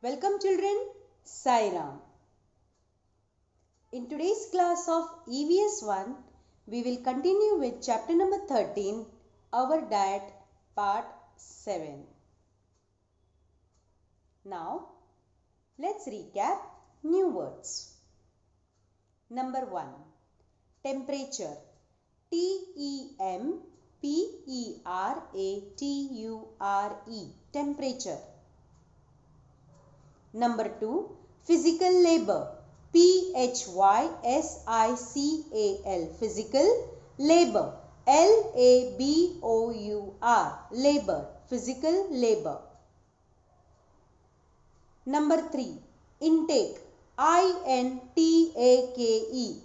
Welcome children, Sai Ram. In today's class of EVS 1, we will continue with chapter number 13, Our Diet, part 7. Now, let's recap new words. Number 1, temperature. T-E-M-P-E-R-A-T-U-R-E, temperature. Number 2, physical labor. P-H-Y-S-I-C-A-L, physical labor. L-A-B-O-U-R, labor, physical labor. Number 3, intake. I-N-T-A-K-E,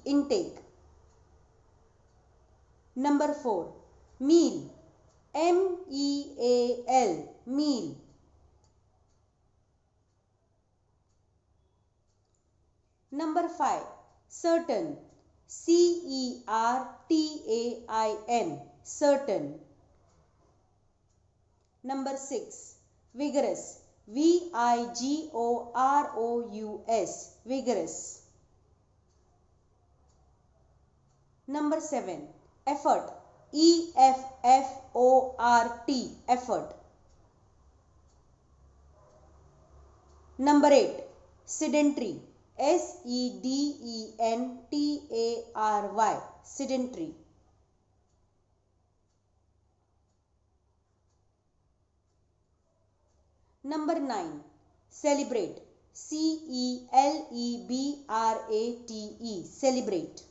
intake. Number 4, meal. M-E-A-L, meal. Number 5, certain. C-E-R-T-A-I-N, certain. Number 6, vigorous. V-I-G-O-R-O-U-S, vigorous. Number 7, effort. E-F-F-O-R-T, effort. Number 8, sedentary. S-E-D-E-N-T-A-R-Y, sedentary. Number 9, celebrate. C-E-L-E-B-R-A-T-E, celebrate.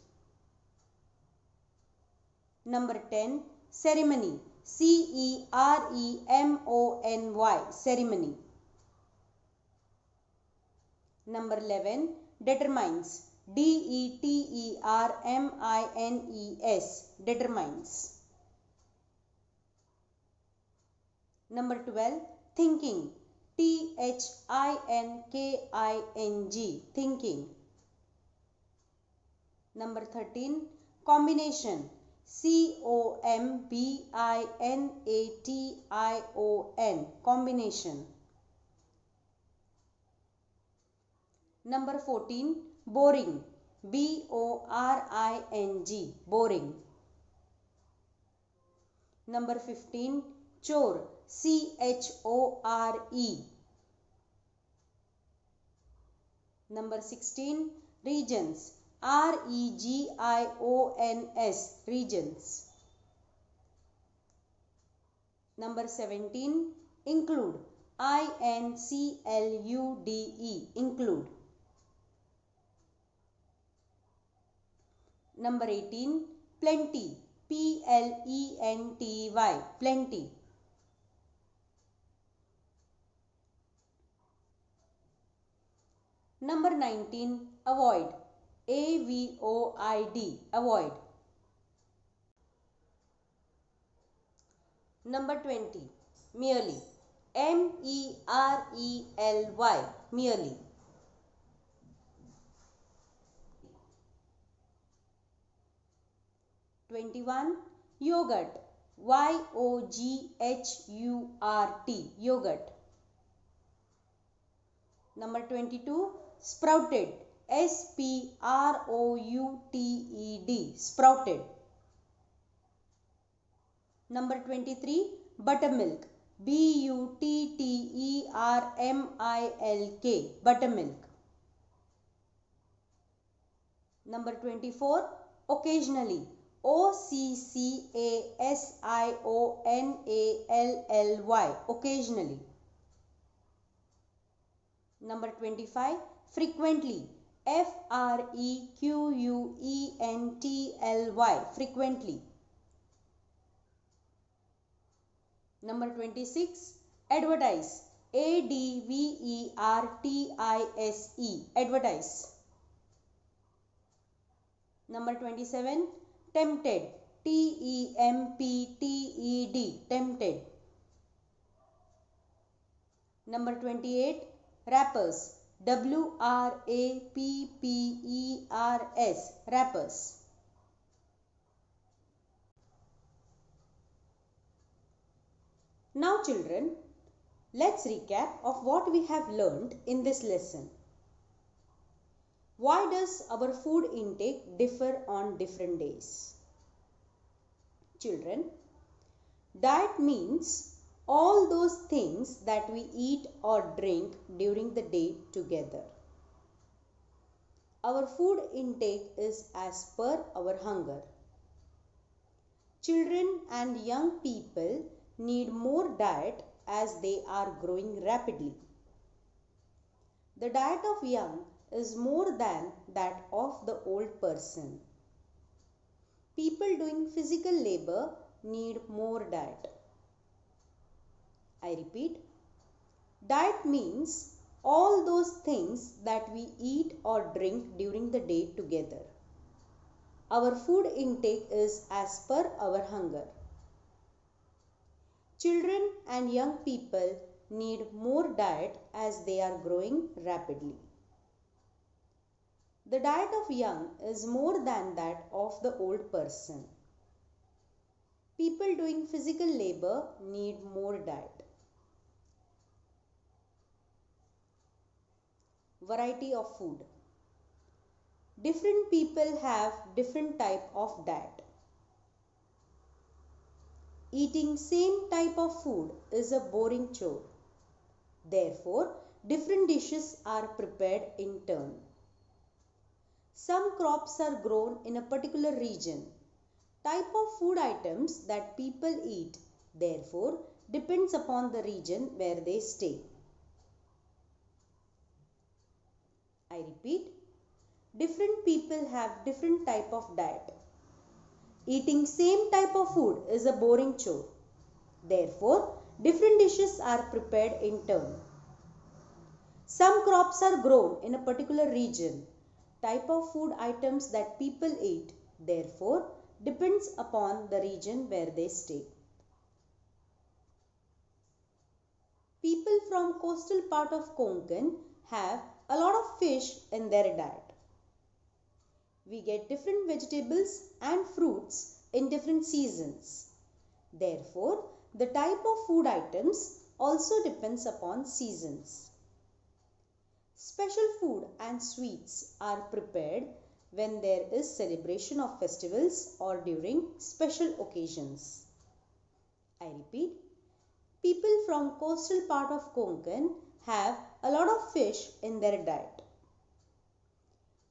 Number 10, ceremony. C-E-R-E-M-O-N-Y, ceremony. Number 11, determines. D-E-T-E-R-M-I-N-E-S, determines. Number 12, thinking. T-H-I-N-K-I-N-G, thinking. Number 13, combination. C-O-M-B-I-N-A-T-I-O-N, combination. Number 14, boring. B-O-R-I-N-G, boring. Number 15, chore. C-H-O-R-E. Number 16, regions. R-E-G-I-O-N-S, regions. Number 17, include. I-N-C-L-U-D-E, include. Number 18, plenty. P-L-E-N-T-Y, plenty. Number 19, avoid. A-V-O-I-D, avoid. Number 20, merely. M-E-R-E-L-Y, merely. #21, yogurt. Y-O-G-H-U-R-T, yogurt. Number 22, sprouted. S-P-R-O-U-T-E-D, sprouted. Number 23, buttermilk. B-U-T-T-E-R-M-I-L-K, buttermilk. Number 24, occasionally. O-C-C-A-S-I-O-N-A-L-L-Y, occasionally. Number 25, frequently. F-R-E-Q-U-E-N-T-L-Y, frequently. Number 26, advertise. A-D-V-E-R-T-I-S-E, advertise. Number 27, tempted. T-E-M-P-T-E-D, tempted. Number 28, wrappers. W-R-A-P-P-E-R-S, wrappers. Now children, Let's recap of what we have learned in this lesson. Why does our food intake differ on different days? Children, diet means all those things that we eat or drink during the day together. Our food intake is as per our hunger. Children and young people need more diet as they are growing rapidly. The diet of young is more than that of the old person. People doing physical labor need more diet. I repeat, diet means all those things that we eat or drink during the day together. Our food intake is as per our hunger. Children and young people need more diet as they are growing rapidly. The diet of young is more than that of the old person. People doing physical labor need more diet. Variety of food. Different people have different type of diet. Eating same type of food is a boring chore. Therefore, different dishes are prepared in turn. Some crops are grown in a particular region. Type of food items that people eat, therefore, depends upon the region where they stay. I repeat, different people have different type of diet. Eating same type of food is a boring chore. Therefore, different dishes are prepared in turn. Some crops are grown in a particular region. Type of food items that people eat, therefore, depends upon the region where they stay. People from coastal part of Konkan have a lot of fish in their diet. We get different vegetables and fruits in different seasons. Therefore, the type of food items also depends upon seasons. Special food and sweets are prepared when there is celebration of festivals or during special occasions. I repeat, people from coastal part of Konkan have a lot of fish in their diet.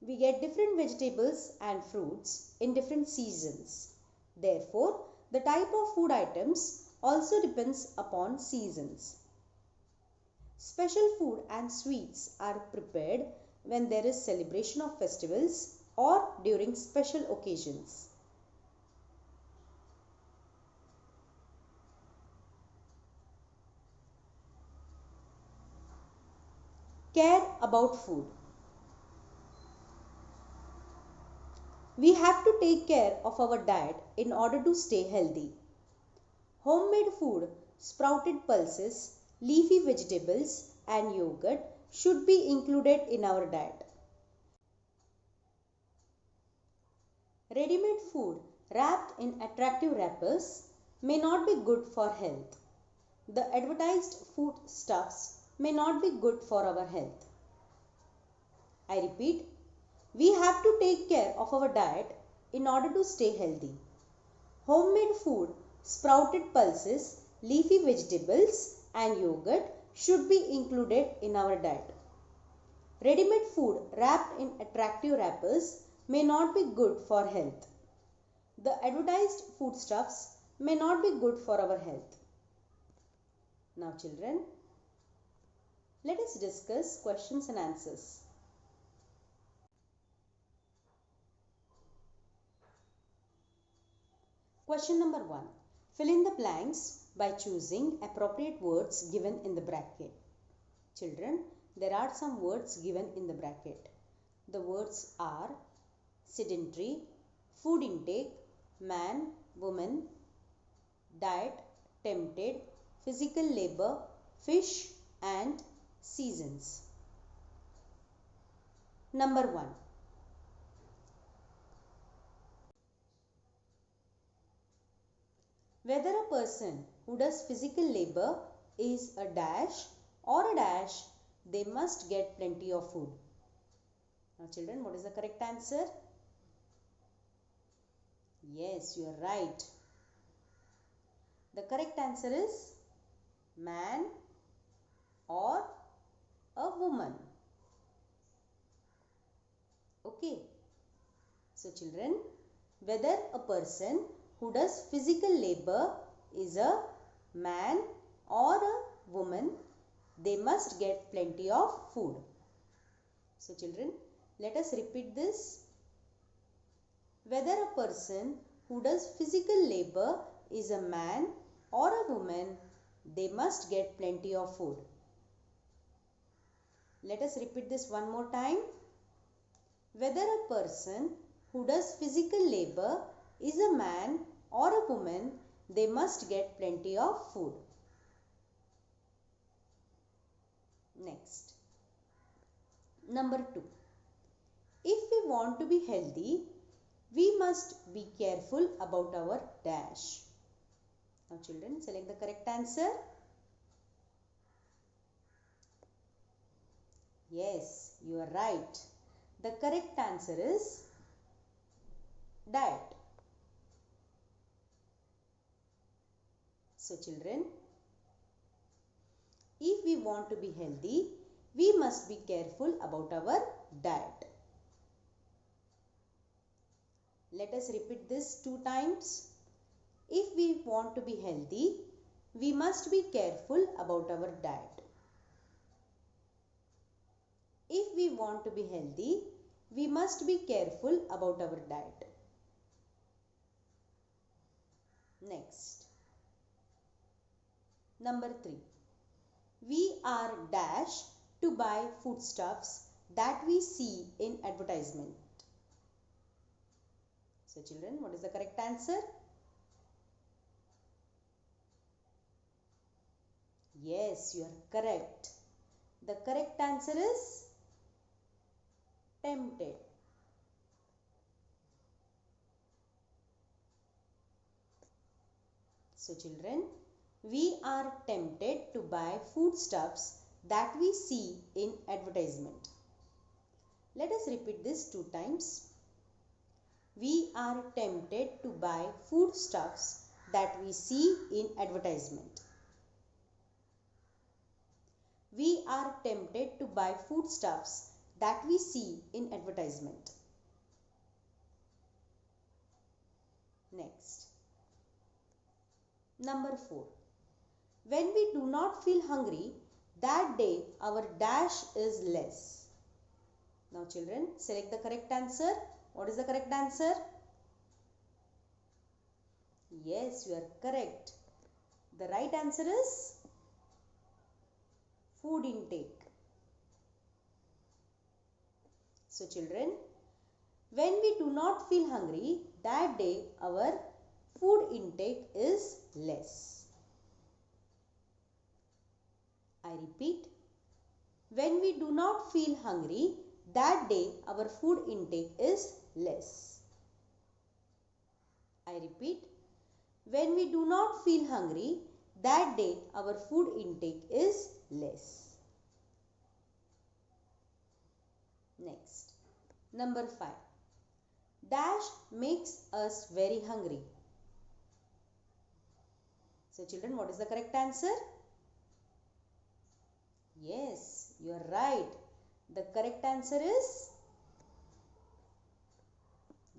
We get different vegetables and fruits in different seasons. Therefore, the type of food items also depends upon seasons. Special food and sweets are prepared when there is celebration of festivals or during special occasions. Care about food. We have to take care of our diet in order to stay healthy. Homemade food, sprouted pulses, leafy vegetables and yogurt should be included in our diet. Ready-made food wrapped in attractive wrappers may not be good for health. The advertised food stuffs may not be good for our health. I repeat, we have to take care of our diet in order to stay healthy. Homemade food, sprouted pulses, leafy vegetables and yogurt should be included in our diet. Ready-made food wrapped in attractive wrappers may not be good for health. The advertised foodstuffs may not be good for our health. Now children, let us discuss questions and answers. Question number 1. Fill in the blanks by choosing appropriate words given in the bracket. Children, there are some words given in the bracket. The words are sedentary, food intake, man, woman, diet, tempted, physical labor, fish and seasons. Number 1. Whether a person who does physical labor is a dash or a dash, they must get plenty of food. Now children, what is the correct answer? Yes, you are right. The correct answer is man or a woman. Okay. So children, whether a person who does physical labor is a man or a woman, they must get plenty of food. So children, let us repeat this. Whether a person who does physical labor is a man or a woman, they must get plenty of food. Let us repeat this one more time. Whether a person who does physical labor is a man or a woman, they must get plenty of food. Next. Number 2. If we want to be healthy, we must be careful about our dash. Now children, select the correct answer. Yes, you are right. The correct answer is diet. So children, if we want to be healthy, we must be careful about our diet. Let us repeat this 2 times. If we want to be healthy, we must be careful about our diet. If we want to be healthy, we must be careful about our diet. Next. Number 3. We are dash to buy foodstuffs that we see in advertisement. So children, what is the correct answer? Yes, you are correct. The correct answer is tempted. So children, we are tempted to buy foodstuffs that we see in advertisement. Let us repeat this 2 times. We are tempted to buy foodstuffs that we see in advertisement. We are tempted to buy foodstuffs that we see in advertisement. Next. Number 4. When we do not feel hungry, that day our dash is less. Now children, select the correct answer. What is the correct answer? Yes, you are correct. The right answer is food intake. So children, when we do not feel hungry, that day our food intake is less. I repeat, when we do not feel hungry, that day our food intake is less. I repeat, when we do not feel hungry, that day our food intake is less. Next. Number 5. Dash makes us very hungry. So children, what is the correct answer? Yes, you are right. The correct answer is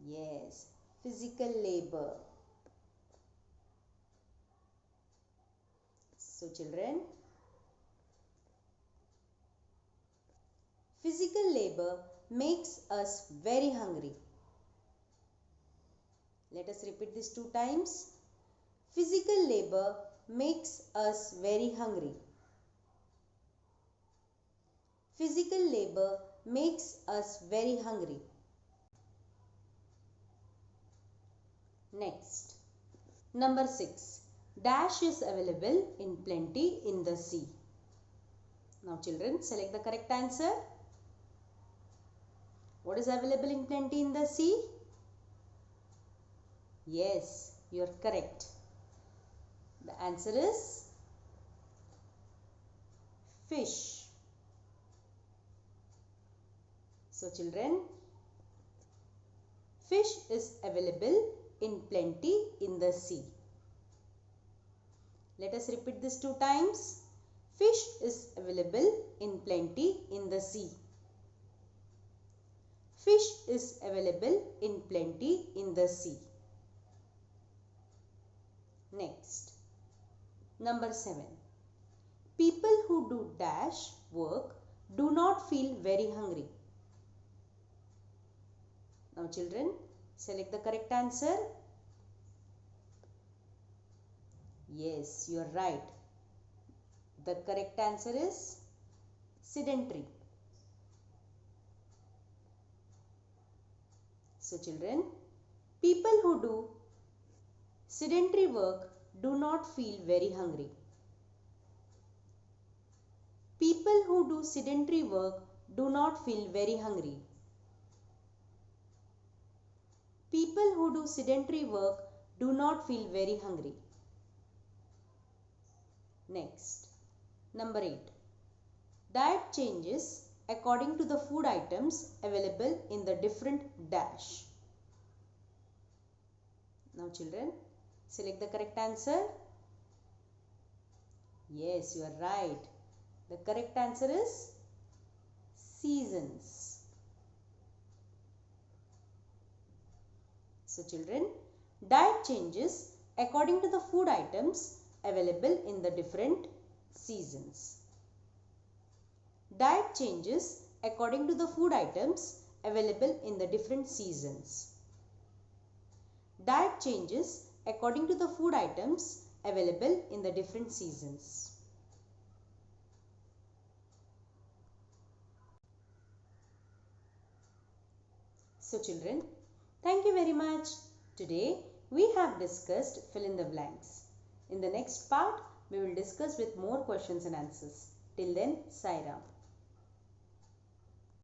yes, physical labor. So children, physical labor makes us very hungry. Let us repeat this 2 times. Physical labor makes us very hungry. Physical labor makes us very hungry. Next. Number 6. Dash is available in plenty in the sea. Now children, select the correct answer. What is available in plenty in the sea? Yes, you are correct. The answer is fish. So children, fish is available in plenty in the sea. Let us repeat this 2 times. Fish is available in plenty in the sea. Fish is available in plenty in the sea. Next, number 7. People who do dash work do not feel very hungry. Now children, select the correct answer. Yes, you are right. The correct answer is sedentary. So children, people who do sedentary work do not feel very hungry. People who do sedentary work do not feel very hungry. People who do sedentary work do not feel very hungry. Next, number 8. Diet changes according to the food items available in the different dash. Now children, select the correct answer. Yes, you are right. The correct answer is seasons. So children, diet changes according to the food items available in the different seasons. Diet changes according to the food items available in the different seasons. Diet changes according to the food items available in the different seasons. So children, thank you very much. Today we have discussed fill in the blanks. In the next part, we will discuss with more questions and answers. Till then, Sai Ram.